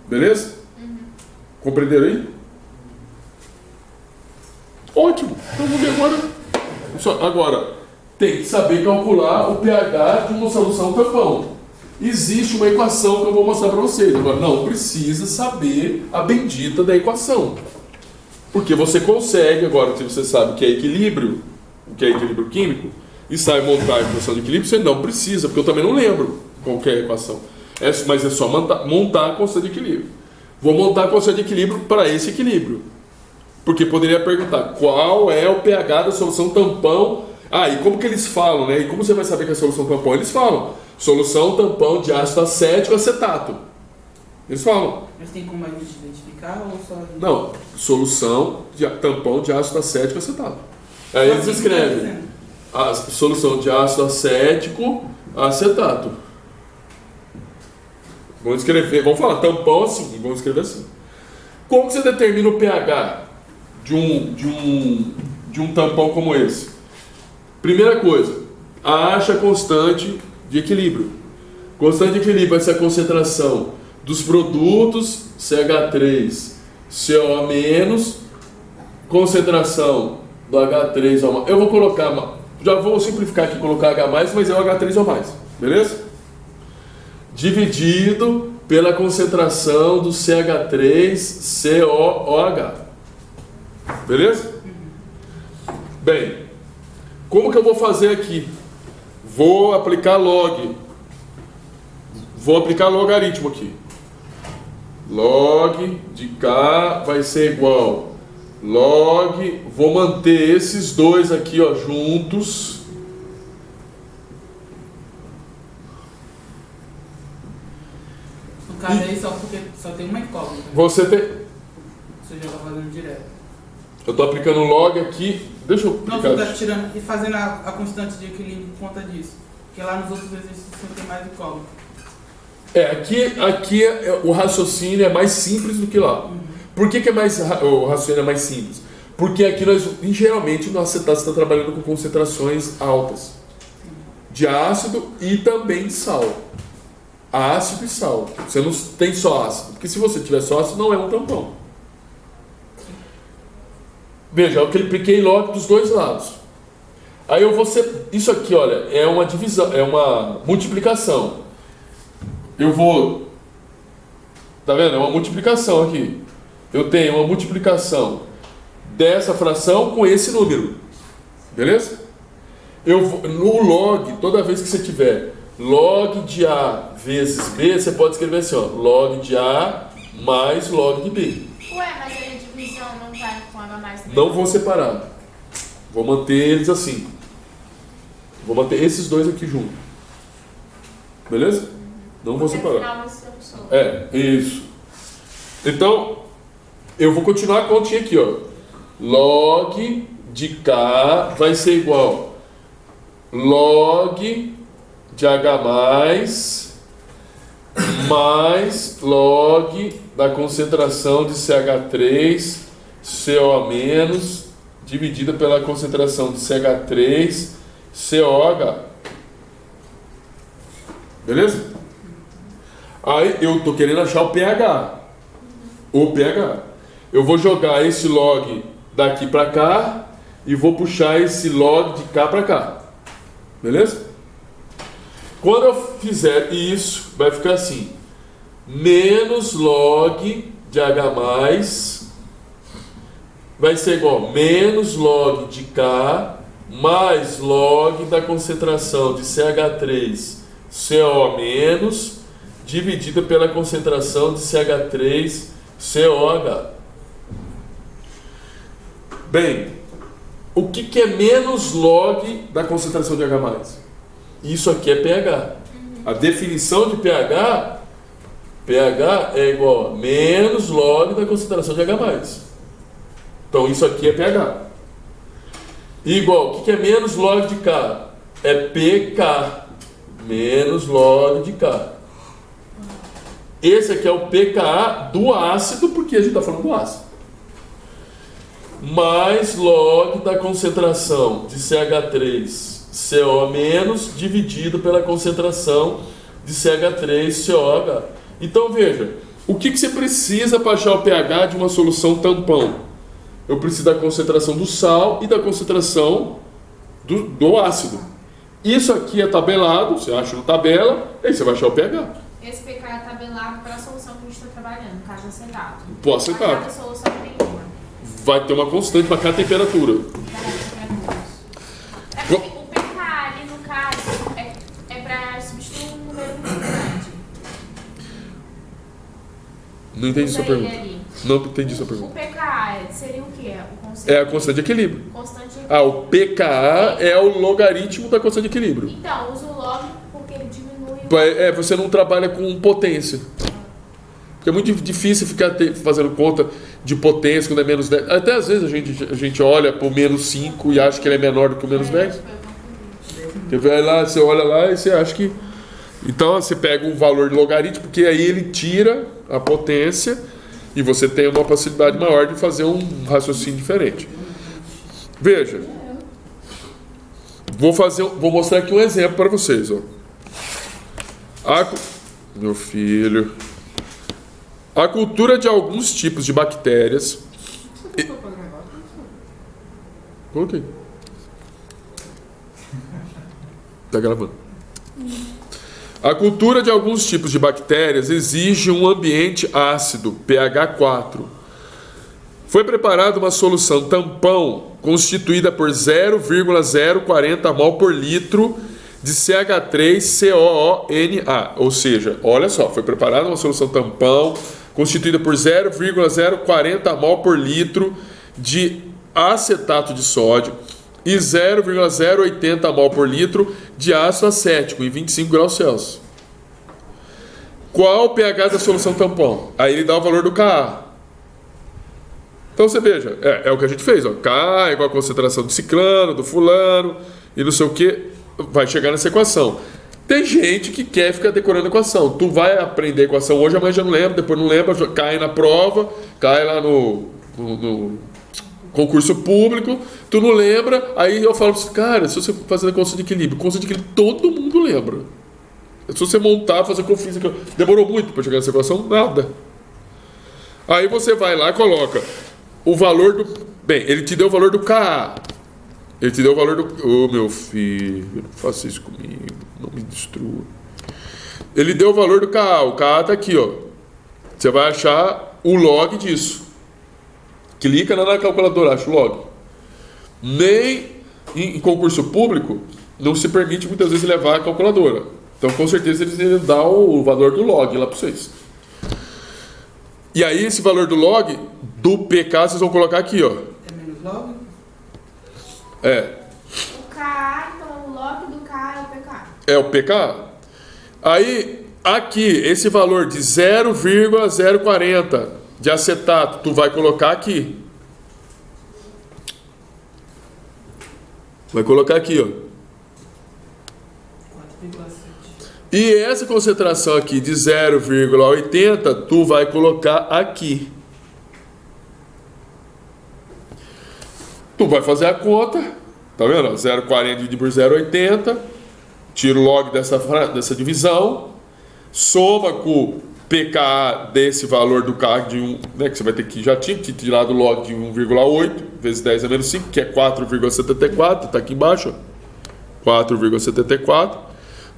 Beleza? Compreenderam aí? Ótimo. Então vamos ver agora. Agora, tem que saber calcular o pH de uma solução tampão. Existe uma equação que eu vou mostrar para vocês. Agora, não precisa saber a bendita da equação. Porque você consegue, agora que você sabe que é equilíbrio, o que é equilíbrio químico, e sabe montar a equação de equilíbrio, você não precisa, porque eu também não lembro qual que é a equação. Mas é só montar a constante de equilíbrio. Vou montar a constante de equilíbrio para esse equilíbrio. Porque poderia perguntar qual é o pH da solução tampão. E como que eles falam, né? E como você vai saber que é a solução tampão? Eles falam solução tampão de ácido acético acetato. Eles falam.
Mas tem como a gente identificar ou só...
Não, solução de tampão de ácido acético acetato. Aí eles escrevem a solução de ácido acético acetato. Vamos escrever, vamos falar tampão assim, vamos escrever assim. Como que você determina o pH de um tampão como esse? Primeira coisa, acha a constante de equilíbrio. Constante de equilíbrio vai ser a concentração dos produtos CH3, CO-, concentração do H3O+. Eu vou colocar, já vou simplificar aqui, colocar H+, mas é o H3O+, beleza? Dividido pela concentração do CH3COOH. Beleza? Bem, como que eu vou fazer aqui? Vou aplicar log. Vou aplicar logaritmo aqui. Log de K vai ser igual log, vou manter esses dois aqui, ó, juntos.
No caso aí só porque só tem uma incógnita.
Você tem...
Você já está fazendo direto.
Eu estou aplicando log aqui. Deixa eu aplicar.
Não, você está tirando e fazendo a constante de equilíbrio por conta disso. Porque lá nos outros exercícios você tem mais incógnita.
Aqui o raciocínio é mais simples do que lá. Por que o raciocínio é mais simples? Porque aqui geralmente no acetato você está trabalhando com concentrações altas de ácido e também de sal. Ácido e sal. Você não tem só ácido. Porque se você tiver só ácido, não é um tampão. Veja, eu apliquei log dos dois lados. Aí eu vou ser... Isso aqui, olha, é uma divisão, é uma multiplicação. Eu vou... Tá vendo? É uma multiplicação aqui. Eu tenho uma multiplicação dessa fração com esse número. Beleza? No log, toda vez que você tiver log de A vezes B, você pode escrever assim, ó, log de A mais log de B.
Ué, mas aí a divisão não vai com H mais B?
Não vou separar. Vou manter eles assim. Vou manter esses dois aqui juntos. Beleza? Não vou separar. Isso. Então, eu vou continuar a continha aqui, ó. Log de K vai ser igual log de H mais log da concentração de CH3 CO- dividida pela concentração de CH3 COH. Beleza? Aí eu estou querendo achar o pH. O pH. Eu vou jogar esse log daqui para cá e vou puxar esse log de cá para cá. Beleza? Quando eu fizer isso, vai ficar assim. Menos log de H+, vai ser igual a menos log de K mais log da concentração de CH3 CO- dividida pela concentração de CH3 COH. Bem, o que é menos log da concentração de H+? Isso aqui é pH. A definição de pH é igual a menos log da concentração de H+. Então isso aqui é pH. Igual, o que é menos log de K? É pK. Menos log de K. Esse aqui é o pKa do ácido, porque a gente está falando do ácido. Mais log da concentração de CH3 CO- dividido pela concentração de CH3 COH. Então veja, o que você precisa para achar o pH de uma solução tampão? eu preciso da concentração do sal e da concentração do ácido. Isso aqui é tabelado, você acha na tabela, aí você vai achar o pH.
Esse pK é tabelado para a solução que a gente está trabalhando, no caso acetato.
Pô, acetato.
Cada solução tem uma.
Vai ter uma constante para cada temperatura.
É porque o pK ali, no caso, é para substituir um número muito grande.
Não entendi sua pergunta.
Ali.
Não entendi sua
O
pergunta.
pK seria o quê? O conceito?
É a constante de equilíbrio.
Constante de
Ah, o pKa é o logaritmo da constante de equilíbrio.
Então, usa o log porque ele diminui o...
É, você não trabalha com potência. Porque é muito difícil ficar fazendo conta de potência quando é menos 10. Até às vezes a gente olha para o menos 5 e acha que ele é menor do que o menos 10. Você vai lá, você olha lá e você acha que... Então você pega um valor de logaritmo, porque aí ele tira a potência e você tem uma facilidade maior de fazer um raciocínio diferente. Veja. Vou mostrar aqui um exemplo para vocês. Ó. Meu filho... A cultura de alguns tipos de bactérias... Coloquei. Tá gravando. A cultura de alguns tipos de bactérias exige um ambiente ácido, pH 4. Foi preparada uma solução tampão constituída por 0,040 mol por litro de CH3COONA. Ou seja, olha só, foi preparada uma solução tampão constituída por 0,040 mol por litro de acetato de sódio e 0,080 mol por litro de ácido acético em 25 graus Celsius. Qual o pH da solução tampão? Aí ele dá o valor do Ka. Então você veja, é o que a gente fez. Ó. Ka é igual a concentração do ciclano, do fulano e não sei o que. Vai chegar nessa equação. Tem gente que quer ficar decorando a equação. Tu vai aprender a equação hoje, amanhã já não lembra, depois não lembra, cai na prova, cai lá no concurso público, tu não lembra, aí eu falo assim, cara, se você fazer a constante de equilíbrio todo mundo lembra. Se você montar, fazer o que eu fiz aqui, demorou muito para chegar nessa equação? Nada. Aí você vai lá e coloca o valor do... Bem, ele te deu o valor do Ka. Ele te deu o valor do... Ô, meu filho, não faça isso comigo, não me destrua. Ele deu o valor do Ka. O Ka tá aqui, ó. Você vai achar o log disso. Clica na calculadora, acha o log. Nem em concurso público não se permite muitas vezes levar a calculadora. Então, com certeza, eles irão dar o valor do log lá para vocês. E aí, esse valor do log, do pK, vocês vão colocar aqui, ó.
É menos log?
É.
O Ka, então o log do Ka é o pK.
É o pK. Aí, aqui, esse valor de 0,040 de acetato, tu vai colocar aqui. Vai colocar aqui, ó.
4,7.
E essa concentração aqui de 0,80, tu vai colocar aqui. Tu vai fazer a conta, tá vendo? 0,40 dividido por 0,80, tira o log dessa divisão, soma com o pKa desse valor do Ka de 1, né, que você vai ter que, já tinha que tirar do log de 1,8 vezes 10 a menos 5, que é 4,74, tá aqui embaixo, ó, 4,74.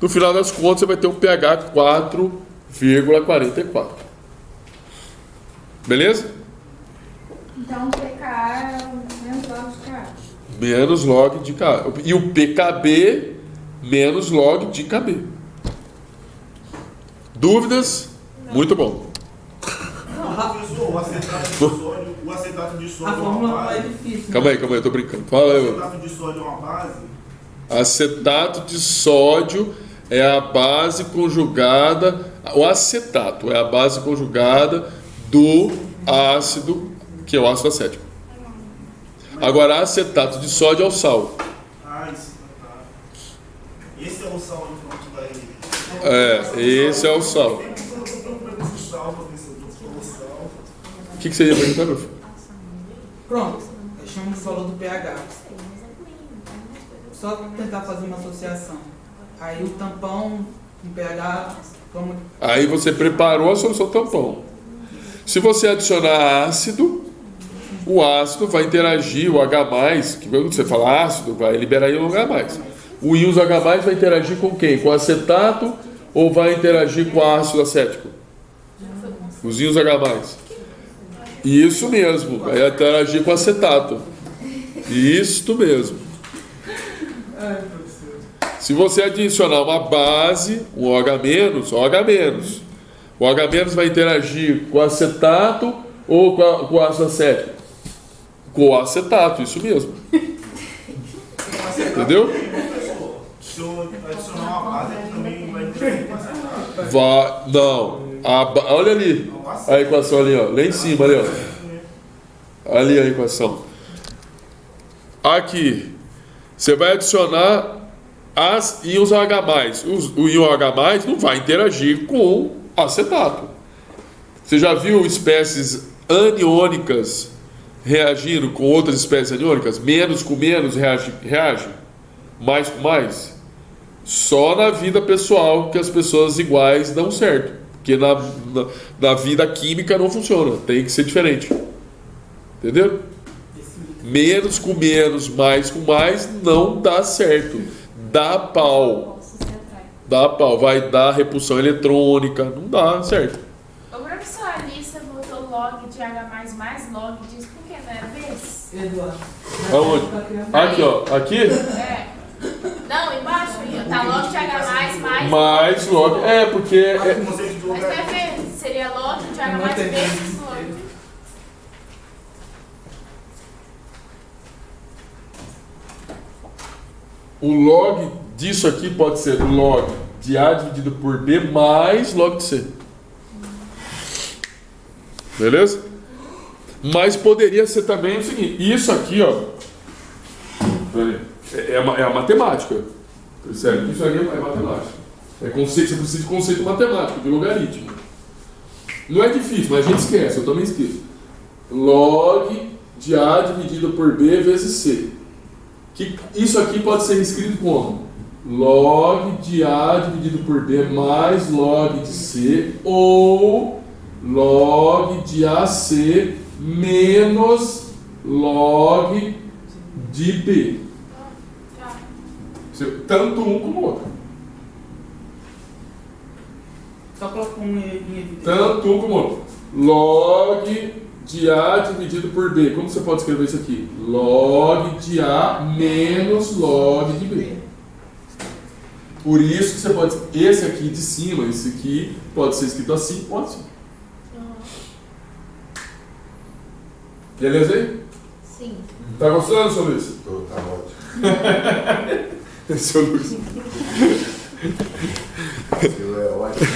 No final das contas, você vai ter um pH 4,44. Beleza?
Então o pK é o menos log de Ka.
Menos log de Ka. E o pKb menos log de Kb. Dúvidas? Não. Muito bom.
Professor, o acetato de sódio
A
é uma
fórmula não é
base.
difícil.
Calma aí, eu tô brincando. Fala aí.
O acetato de sódio é uma base.
Acetato de sódio é a base conjugada. O acetato é a base conjugada do ácido, que é o ácido acético. Agora, acetato de sódio é o sal.
Ah, isso. Tá. Esse é o sal então que vai.
Esse é o sal. O que você ia perguntar, meu filho?
Pronto, a gente falou do pH. Só tentar fazer uma associação. Aí o tampão, um pH, como...
Aí você preparou a solução tampão. Se você adicionar ácido, o ácido vai interagir, o H+, que quando você fala ácido, vai liberar íon H+. O íon H+, vai interagir com quem? Com acetato ou vai interagir com ácido acético? Os íons H+. Isso mesmo, vai interagir com acetato. Isso mesmo. Se você adicionar uma base, um OH-, OH-. O OH- vai interagir com acetato ou com o ácido acético? Com o acetato, isso mesmo. Entendeu?
Se eu adicionar uma base, ele também vai interagir com essa.
Vai, não. Olha ali. A equação ali, ó. Lá em cima, ali, ó. Ali a equação. Aqui. Você vai adicionar as íons H+. O íon H+, não vai interagir com acetato. Você já viu espécies aniônicas reagindo com outras espécies aniônicas? Menos com menos reage? Mais com mais? Só na vida pessoal que as pessoas iguais dão certo. Porque na vida química não funciona. Tem que ser diferente. Entendeu? Menos com menos, mais com mais, não dá certo. Dá pau. Dá pau. Vai dar repulsão eletrônica. Não dá certo.
Ô, professor, ali você botou log de H+, mais log disso, por que não era vezes?
Eduardo.
Aonde? Aqui, ó. Aqui?
É. Não, embaixo aí, ó. Tá log de H+, mais...
Mais log. É, porque...
Mas não é vezes. Seria log de H+, vezes log.
O log disso aqui pode ser log de A dividido por B mais log de C. Beleza? Mas poderia ser também o seguinte. Isso aqui, ó. É a matemática. Percebe? Isso aqui é matemática. É conceito, você precisa de conceito matemático, de logaritmo. Não é difícil, mas a gente esquece, eu também esqueço. Log de A dividido por B vezes C. Isso aqui pode ser escrito como log de A dividido por B mais log de C ou log de AC menos log de B. Tanto um como o outro.
Só coloca um em evidência.
Tanto um como o outro. Log de A dividido por B. Como você pode escrever isso aqui? Log de A menos log de B. Por isso que você pode... Esse aqui de cima, esse aqui pode ser escrito assim ou assim. Beleza aí?
Sim.
Tá gostando, seu Luiz?
Tá ótimo.
Seu Luiz.
Aquilo é ótimo.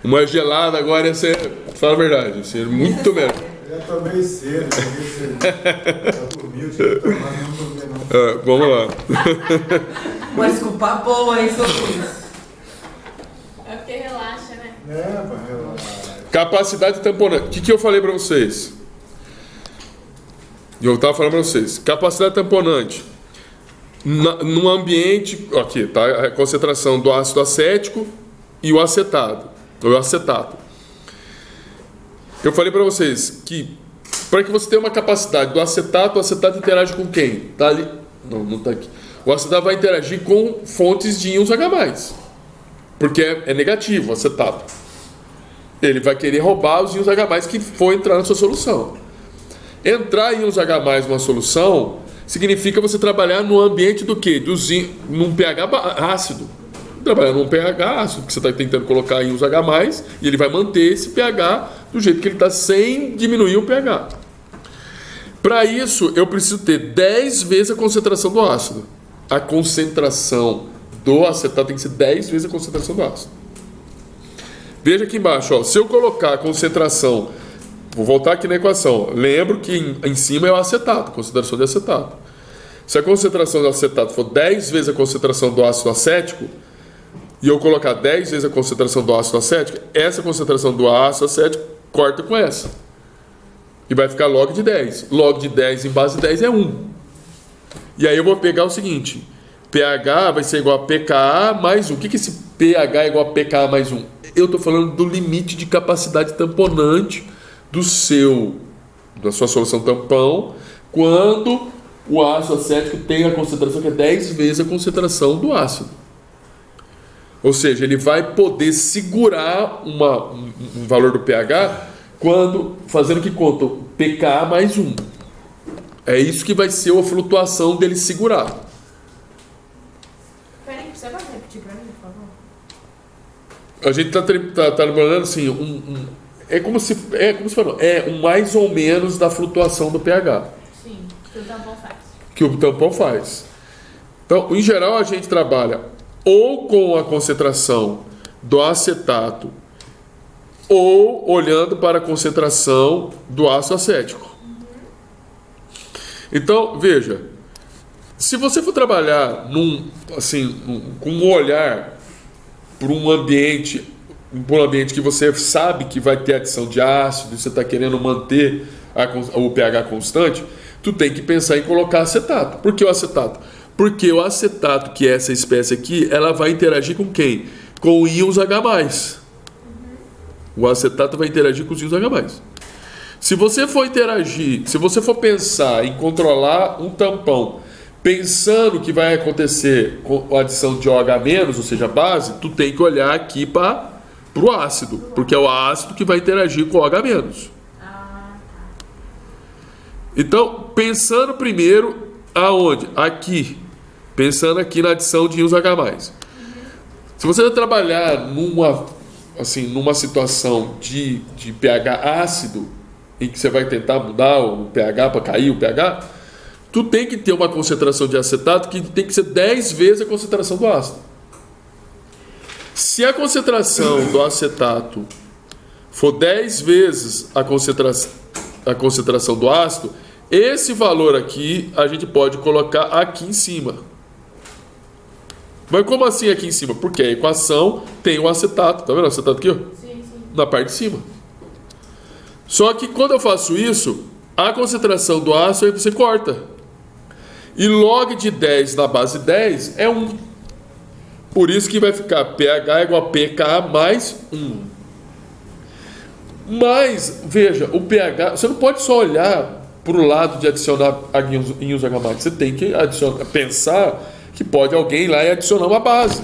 Uma gelada agora ia ser... Fala a verdade, ia ser muito melhor.
Eu já tomei cedo, já dormi, eu tinha que tomar, não dormi não.
Vamos lá.
Mas com papo boa, hein, seu Luiz?
É porque relaxa, né?
Pra relaxar.
Capacidade tamponante. O que eu falei para vocês? Eu estava falando para vocês. Capacidade tamponante. No ambiente... Aqui, tá? A concentração do ácido acético e o acetato. Ou o acetato. Eu falei para vocês que para que você tenha uma capacidade do acetato, o acetato interage com quem? Tá ali? Não tá aqui. O acetato vai interagir com fontes de íons H+. Porque é negativo o acetato. Ele vai querer roubar os íons H+, que for entrar na sua solução. Entrar íons H+ numa solução significa você trabalhar no ambiente do quê? Num pH ácido. Trabalhar num pH ácido, porque você está tentando colocar íons H+, e ele vai manter esse pH do jeito que ele está, sem diminuir o pH. Para isso, eu preciso ter 10 vezes a concentração do ácido. A concentração do acetato tem que ser 10 vezes a concentração do ácido. Veja aqui embaixo, ó, se eu colocar a concentração, vou voltar aqui na equação, lembro que em cima é o acetato, concentração de acetato. Se a concentração do acetato for 10 vezes a concentração do ácido acético, e eu colocar 10 vezes a concentração do ácido acético, essa concentração do ácido acético corta com essa. E vai ficar log de 10. Log de 10 em base 10 é 1. E aí eu vou pegar o seguinte, pH vai ser igual a pKa mais 1. O que esse pH é igual a pKa mais 1? Eu estou falando do limite de capacidade tamponante da sua solução tampão quando o ácido acético tem a concentração que é 10 vezes a concentração do ácido. Ou seja, ele vai poder segurar um valor do pH quando, fazendo que conta o pKa mais 1. É isso que vai ser a flutuação dele segurar.
Peraí, você pode repetir pra mim, por favor?
A gente tá trabalhando assim, é como se falou, é um mais ou menos da flutuação do pH.
Sim, que o tampão faz.
Que o tampão faz. Então, em geral, a gente trabalha ou com a concentração do acetato ou olhando para a concentração do ácido acético. Então, veja, se você for trabalhar com um olhar para um ambiente que você sabe que vai ter adição de ácido, você está querendo manter o pH constante, tu tem que pensar em colocar acetato. Por que o acetato? Porque o acetato, que é essa espécie aqui, ela vai interagir com quem? Com íons H+. O acetato vai interagir com os íons H+. Se você for pensar em controlar um tampão, pensando que vai acontecer com a adição de OH-, ou seja, base, tu tem que olhar aqui para o ácido, porque é o ácido que vai interagir com o OH-. Então, pensando primeiro aonde? Aqui. Pensando aqui na adição de íons H+. Se você trabalhar numa situação de pH ácido, em que você vai tentar mudar o pH para cair o pH, tu tem que ter uma concentração de acetato que tem que ser 10 vezes a concentração do ácido. Se a concentração do acetato for 10 vezes a concentração do ácido, esse valor aqui a gente pode colocar aqui em cima. Mas como assim aqui em cima? Porque a equação tem o acetato, tá vendo o acetato aqui? Ó?
Sim, sim.
Na parte de cima. Só que quando eu faço isso, a concentração do ácido aí você corta. E log de 10 na base 10 é 1. Por isso que vai ficar pH igual a pKa mais 1. Mas, veja, o pH, você não pode só olhar para o lado de adicionar íons H+. Você tem que pensar que pode alguém lá e adicionar uma base.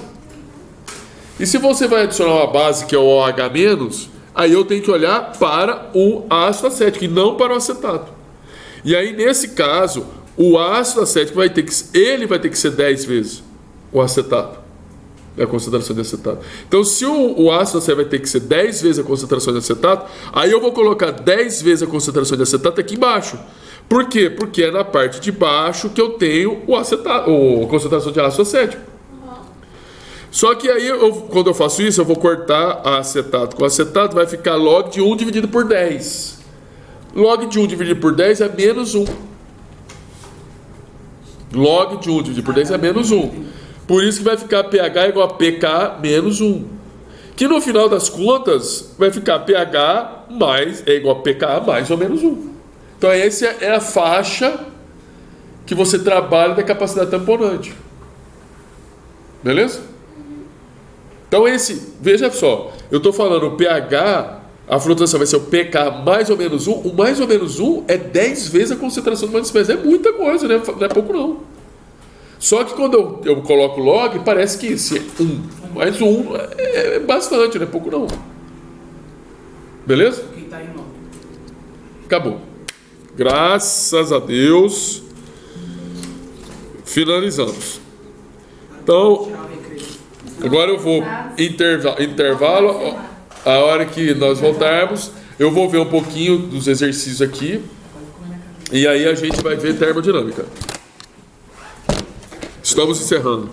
E se você vai adicionar uma base que é o OH-, aí eu tenho que olhar para o ácido acético e não para o acetato. E aí, nesse caso, o ácido acético vai ter que ser 10 vezes o acetato, a concentração de acetato. Então, se o ácido acético vai ter que ser 10 vezes a concentração de acetato, aí eu vou colocar 10 vezes a concentração de acetato aqui embaixo. Por quê? Porque é na parte de baixo que eu tenho a concentração de ácido acético. Só que aí, quando eu faço isso, eu vou cortar acetato com acetato, vai ficar log de 1 dividido por 10. Log de 1 dividido por 10 é menos 1. Log de 1 dividido por 10 é menos 1. Por isso que vai ficar pH igual a pK menos 1. Que no final das contas, vai ficar pH é igual a pKa mais ou menos 1. Então essa é a faixa que você trabalha da capacidade tamponante. Beleza? Então veja só, eu estou falando o pH, a flutuação vai ser o pK mais ou menos 1. O mais ou menos 1 é 10 vezes a concentração de uma espécie. É muita coisa, né? Não é pouco não. Só que quando eu coloco log, parece que esse é 1. Mas 1 é bastante, não é pouco não. Beleza?
Quem tá aí, não.
Acabou. Graças a Deus. Finalizamos. Então, agora eu vou intervalo. A hora que nós voltarmos, eu vou ver um pouquinho dos exercícios aqui. E aí a gente vai ver termodinâmica. Estamos encerrando.